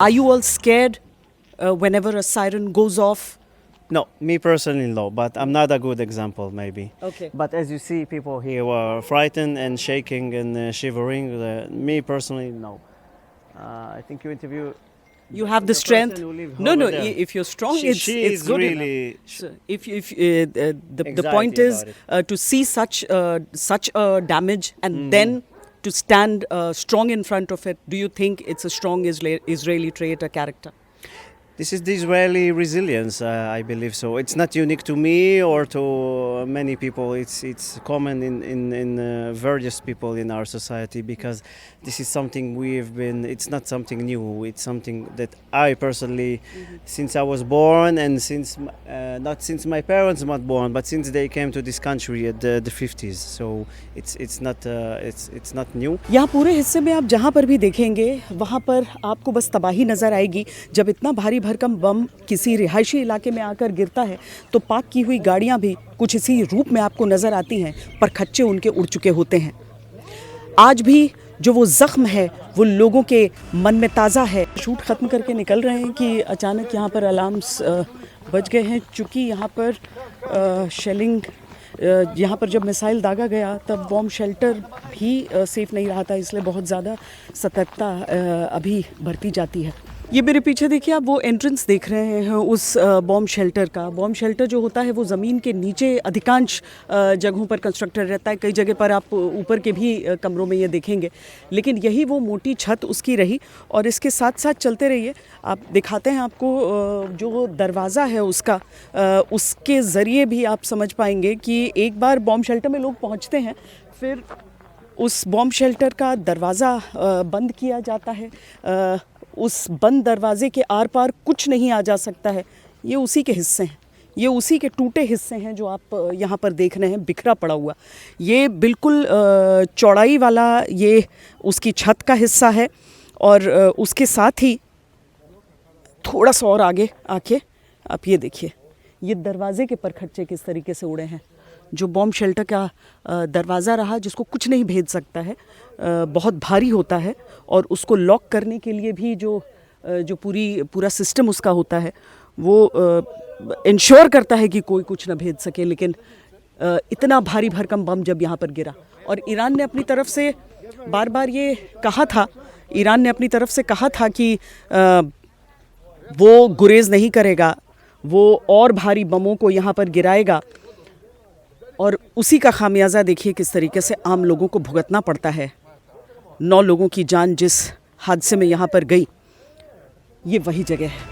Are you all scared whenever a siren goes off? No, me personally no, but I'm not a good example maybe. Okay. But as you see, people here were frightened and shaking and shivering. Me personally, no. I think you interview. You have the person strength. who live No, over no. there. If you're strong, She it's is good really. enough. So if the Anxiety point is about to see such a damage and then to stand strong in front of it. Do you think it's a strong Israeli trait, a character? This is the Israeli resilience, I believe so. It's not unique to me or to many people. It's common in various people in our society because this is something we've been. It's not something new. It's something that I personally, since I was born and since not since my parents were born, but since they came to this country at the 50s. So it's not new. यहाँ पूरे हिस्से में आप जहाँ पर भी देखेंगे वहाँ पर आपको बस तबाही नज़र आएगी। जब इतना भारी भरकम बम किसी रिहायशी इलाके में आकर गिरता है तो पार्क की हुई गाड़ियाँ भी कुछ इसी रूप में आपको नज़र आती हैं, पर खच्चे उनके उड़ चुके होते हैं। आज भी जो वो ज़ख्म है वो लोगों के मन में ताज़ा है। शूट ख़त्म करके निकल रहे हैं कि अचानक यहाँ पर अलार्म्स बज गए हैं, चूँकि यहाँ पर शेलिंग यहाँ पर जब मिसाइल दागा गया तब बॉम्ब शेल्टर भी सेफ़ नहीं रहा था, इसलिए बहुत ज़्यादा सतर्कता अभी बरती जाती है। ये मेरे पीछे देखिए, आप वो एंट्रेंस देख रहे हैं उस बॉम्ब शेल्टर का। बॉम्ब शेल्टर जो होता है वो ज़मीन के नीचे अधिकांश जगहों पर कंस्ट्रक्टेड रहता है। कई जगह पर आप ऊपर के भी कमरों में ये देखेंगे, लेकिन यही वो मोटी छत उसकी रही। और इसके साथ साथ चलते रहिए, आप दिखाते हैं आपको जो दरवाज़ा है उसका, उसके ज़रिए भी आप समझ पाएंगे कि एक बार बॉम्ब शेल्टर में लोग पहुँचते हैं, फिर उस बॉम्ब शेल्टर का दरवाज़ा बंद किया जाता है। उस बंद दरवाजे के आर पार कुछ नहीं आ जा सकता है। ये उसी के हिस्से हैं, ये उसी के टूटे हिस्से हैं जो आप यहाँ पर देख रहे हैं बिखरा पड़ा हुआ। ये बिल्कुल चौड़ाई वाला ये उसकी छत का हिस्सा है और उसके साथ ही थोड़ा सा और आगे आके आप ये देखिए, ये दरवाजे के परखच्चे किस तरीके से उड़े हैं। जो बॉम्ब शेल्टर का दरवाज़ा रहा जिसको कुछ नहीं भेज सकता है, बहुत भारी होता है और उसको लॉक करने के लिए भी जो पूरा सिस्टम उसका होता है वो इंश्योर करता है कि कोई कुछ ना भेज सके। लेकिन इतना भारी भरकम बम जब यहाँ पर गिरा और ईरान ने अपनी तरफ से बार बार ये कहा था, ईरान ने अपनी तरफ से कहा था कि वो गुरेज नहीं करेगा, वो और भारी बमों को यहाँ पर गिराएगा। और उसी का खामियाजा देखिए किस तरीके से आम लोगों को भुगतना पड़ता है। 9 लोगों की जान जिस हादसे में यहाँ पर गई, ये वही जगह है।